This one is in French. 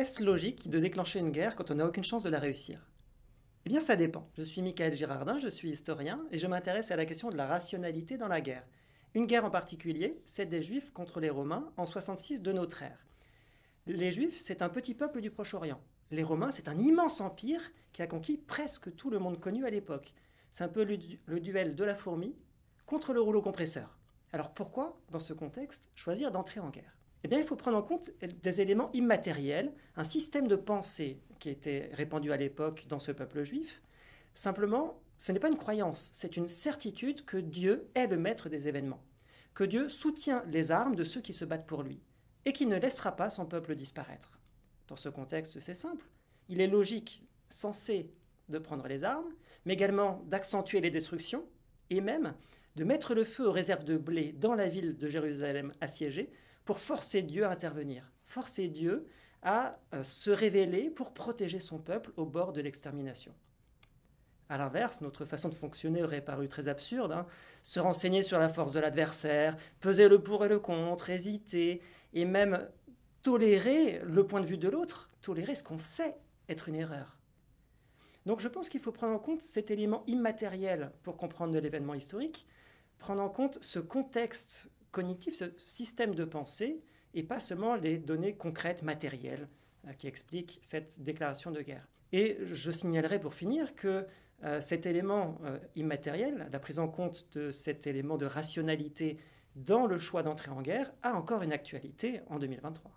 Est-ce logique de déclencher une guerre quand on n'a aucune chance de la réussir? Eh bien, ça dépend. Je suis Michael Girardin, je suis historien et je m'intéresse à la question de la rationalité dans la guerre. Une guerre en particulier, celle des Juifs contre les Romains en 66 de notre ère. Les Juifs, c'est un petit peuple du Proche-Orient. Les Romains, c'est un immense empire qui a conquis presque tout le monde connu à l'époque. C'est un peu le duel de la fourmi contre le rouleau compresseur. Alors pourquoi, dans ce contexte, choisir d'entrer en guerre? Eh bien, il faut prendre en compte des éléments immatériels, un système de pensée qui était répandu à l'époque dans ce peuple juif. Simplement, ce n'est pas une croyance, c'est une certitude que Dieu est le maître des événements, que Dieu soutient les armes de ceux qui se battent pour lui, et qu'il ne laissera pas son peuple disparaître. Dans ce contexte, c'est simple. Il est logique, sensé, de prendre les armes, mais également d'accentuer les destructions, et même de mettre le feu aux réserves de blé dans la ville de Jérusalem assiégée, pour forcer Dieu à intervenir, forcer Dieu à se révéler pour protéger son peuple au bord de l'extermination. A l'inverse, notre façon de fonctionner aurait paru très absurde, se renseigner sur la force de l'adversaire, peser le pour et le contre, hésiter, et même tolérer le point de vue de l'autre, tolérer ce qu'on sait être une erreur. Donc je pense qu'il faut prendre en compte cet élément immatériel pour comprendre l'événement historique, prendre en compte ce contexte cognitif, ce système de pensée, et pas seulement les données concrètes, matérielles, qui expliquent cette déclaration de guerre. Et je signalerai pour finir que cet élément immatériel, la prise en compte de cet élément de rationalité dans le choix d'entrer en guerre, a encore une actualité en 2023.